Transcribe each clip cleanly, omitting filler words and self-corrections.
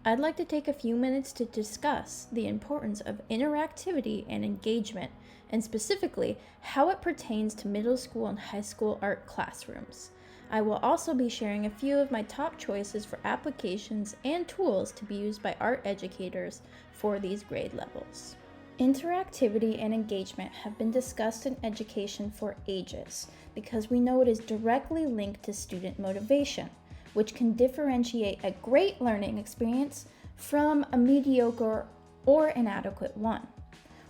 I'd like to take a few minutes to discuss the importance of interactivity and engagement, and specifically how it pertains to middle school and high school art classrooms. I will also be sharing a few of my top choices for applications and tools to be used by art educators for these grade levels. Interactivity and engagement have been discussed in education for ages because we know it is directly linked to student motivation, which can differentiate a great learning experience from a mediocre or inadequate one.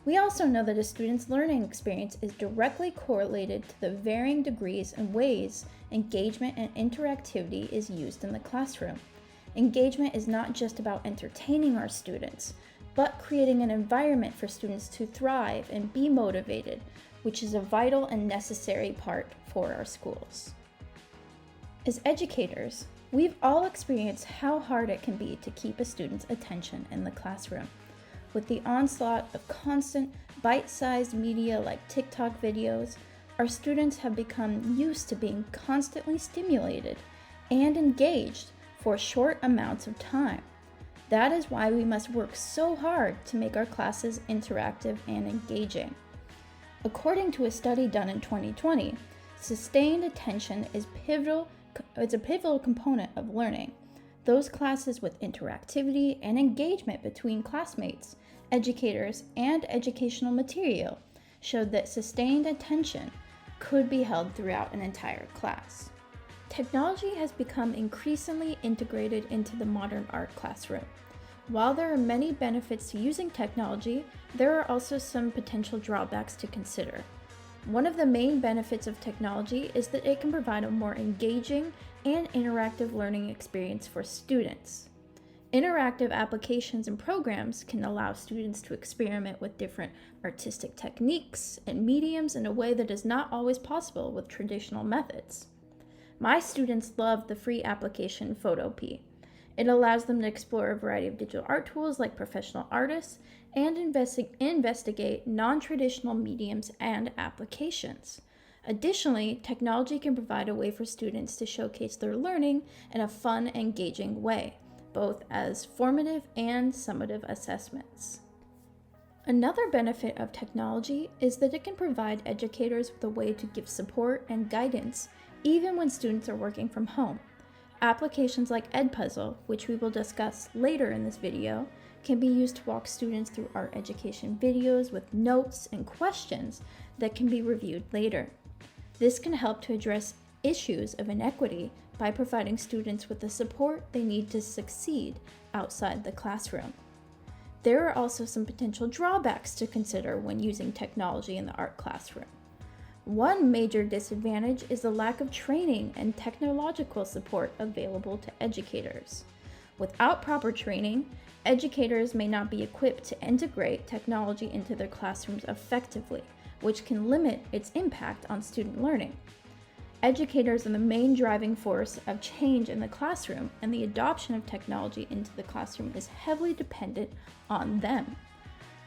We also know that a student's learning experience is directly correlated to the varying degrees and ways engagement and interactivity is used in the classroom. Engagement is not just about entertaining our students, but creating an environment for students to thrive and be motivated, which is a vital and necessary part for our schools. As educators, we've all experienced how hard it can be to keep a student's attention in the classroom. With the onslaught of constant, bite-sized media like TikTok videos, our students have become used to being constantly stimulated and engaged for short amounts of time. That is why we must work so hard to make our classes interactive and engaging. According to a study done in 2020, sustained attention is a pivotal component of learning. Those classes with interactivity and engagement between classmates, educators, and educational material showed that sustained attention could be held throughout an entire class. Technology has become increasingly integrated into the modern art classroom. While there are many benefits to using technology, there are also some potential drawbacks to consider. One of the main benefits of technology is that it can provide a more engaging and interactive learning experience for students. Interactive applications and programs can allow students to experiment with different artistic techniques and mediums in a way that is not always possible with traditional methods. My students love the free application Photopea. It allows them to explore a variety of digital art tools like professional artists and investigate non-traditional mediums and applications. Additionally, technology can provide a way for students to showcase their learning in a fun, engaging way, both as formative and summative assessments. Another benefit of technology is that it can provide educators with a way to give support and guidance even when students are working from home. Applications like Edpuzzle, which we will discuss later in this video, can be used to walk students through art education videos with notes and questions that can be reviewed later. This can help to address issues of inequity by providing students with the support they need to succeed outside the classroom. There are also some potential drawbacks to consider when using technology in the art classroom. One major disadvantage is the lack of training and technological support available to educators. Without proper training, educators may not be equipped to integrate technology into their classrooms effectively, which can limit its impact on student learning. Educators are the main driving force of change in the classroom, and the adoption of technology into the classroom is heavily dependent on them.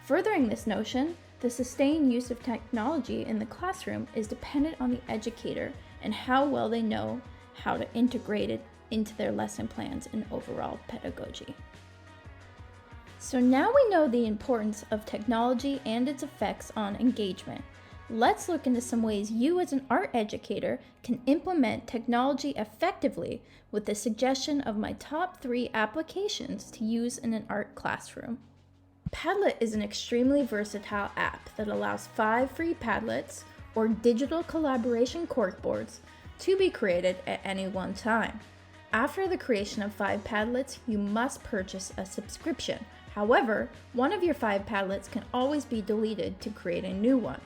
Furthering this notion, the sustained use of technology in the classroom is dependent on the educator and how well they know how to integrate it into their lesson plans and overall pedagogy. So now we know the importance of technology and its effects on engagement. Let's look into some ways you as an art educator can implement technology effectively with the suggestion of my top 3 applications to use in an art classroom. Padlet is an extremely versatile app that allows 5 free Padlets, or digital collaboration corkboards, to be created at any one time. After the creation of 5 Padlets, you must purchase a subscription. However, one of your 5 Padlets can always be deleted to create a new one.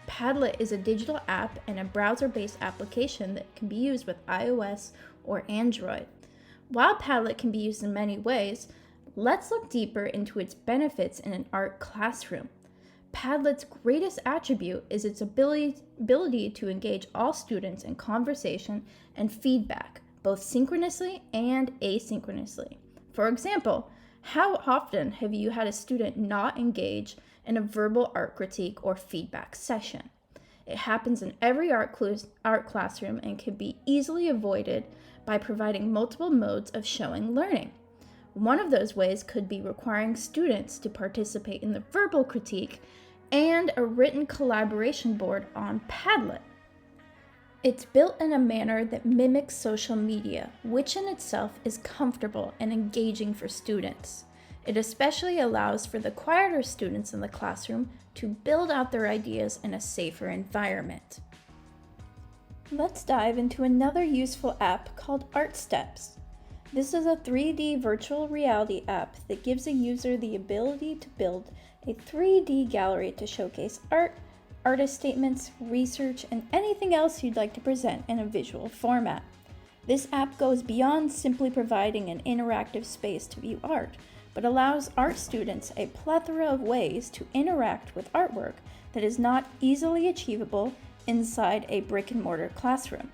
Padlet is a digital app and a browser-based application that can be used with iOS or Android. While Padlet can be used in many ways, let's look deeper into its benefits in an art classroom. Padlet's greatest attribute is its ability to engage all students in conversation and feedback, both synchronously and asynchronously. For example, how often have you had a student not engage in a verbal art critique or feedback session? It happens in every art classroom and can be easily avoided by providing multiple modes of showing learning. One of those ways could be requiring students to participate in the verbal critique and a written collaboration board on Padlet. It's built in a manner that mimics social media, which in itself is comfortable and engaging for students. It especially allows for the quieter students in the classroom to build out their ideas in a safer environment. Let's dive into another useful app called Art Steps. This is a 3D virtual reality app that gives a user the ability to build a 3D gallery to showcase art, artist statements, research, and anything else you'd like to present in a visual format. This app goes beyond simply providing an interactive space to view art, but allows art students a plethora of ways to interact with artwork that is not easily achievable inside a brick-and-mortar classroom.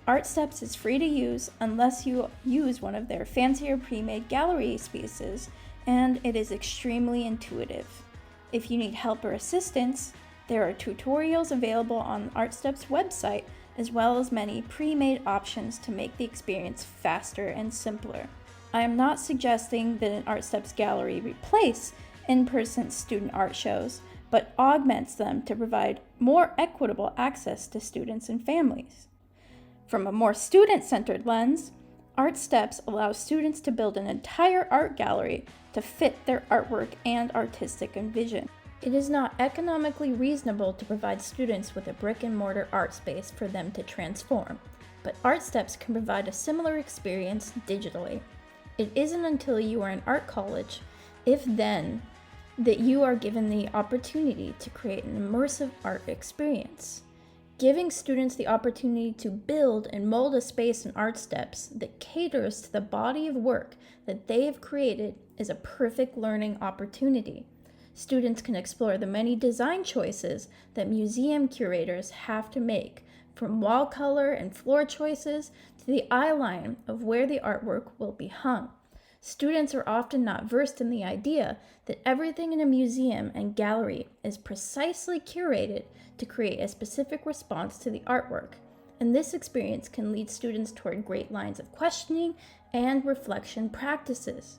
Art Steps is free to use unless you use one of their fancier pre-made gallery spaces, and it is extremely intuitive. If you need help or assistance, there are tutorials available on Art Steps' website, as well as many pre-made options to make the experience faster and simpler. I am not suggesting that an Art Steps gallery replace in-person student art shows, but augments them to provide more equitable access to students and families. From a more student-centered lens, Art Steps allows students to build an entire art gallery to fit their artwork and artistic vision. It is not economically reasonable to provide students with a brick-and-mortar art space for them to transform, but Art Steps can provide a similar experience digitally. It isn't until you are in art college, if then, that you are given the opportunity to create an immersive art experience. Giving students the opportunity to build and mold a space in Art Steps that caters to the body of work that they have created is a perfect learning opportunity. Students can explore the many design choices that museum curators have to make, from wall color and floor choices to the eyeline of where the artwork will be hung. Students are often not versed in the idea that everything in a museum and gallery is precisely curated to create a specific response to the artwork, and this experience can lead students toward great lines of questioning and reflection practices.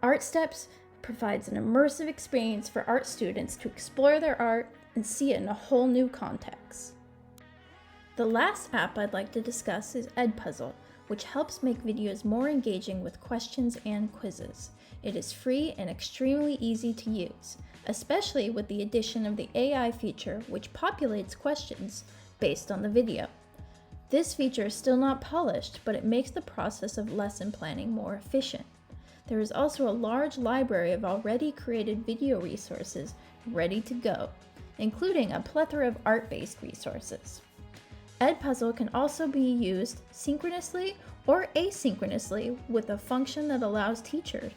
Art Steps provides an immersive experience for art students to explore their art and see it in a whole new context. The last app I'd like to discuss is Edpuzzle, which helps make videos more engaging with questions and quizzes. It is free and extremely easy to use, especially with the addition of the AI feature, which populates questions based on the video. This feature is still not polished, but it makes the process of lesson planning more efficient. There is also a large library of already created video resources ready to go, including a plethora of art-based resources. Edpuzzle can also be used synchronously or asynchronously with a function that allows teachers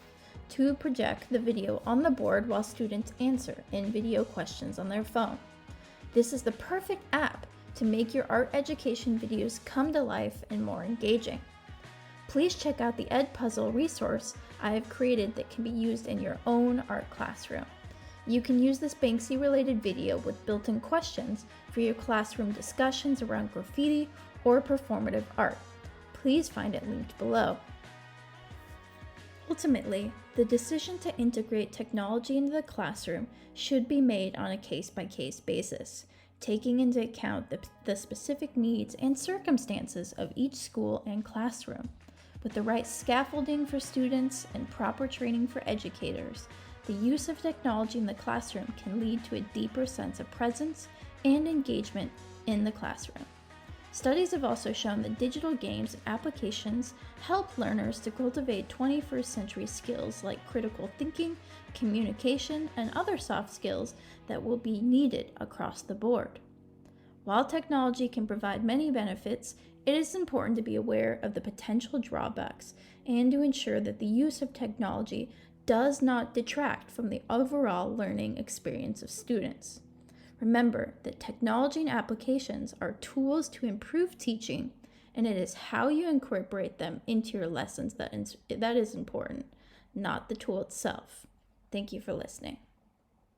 to project the video on the board while students answer in-video questions on their phone. This is the perfect app to make your art education videos come to life and more engaging. Please check out the Edpuzzle resource I have created that can be used in your own art classroom. You can use this Banksy-related video with built-in questions for your classroom discussions around graffiti or performative art. Please find it linked below. Ultimately, the decision to integrate technology into the classroom should be made on a case-by-case basis, taking into account the specific needs and circumstances of each school and classroom. With the right scaffolding for students and proper training for educators, the use of technology in the classroom can lead to a deeper sense of presence and engagement in the classroom. Studies have also shown that digital games and applications help learners to cultivate 21st century skills like critical thinking, communication, and other soft skills that will be needed across the board. While technology can provide many benefits, it is important to be aware of the potential drawbacks and to ensure that the use of technology does not detract from the overall learning experience of students. Remember that technology and applications are tools to improve teaching, and it is how you incorporate them into your lessons that is important, not the tool itself. Thank you for listening.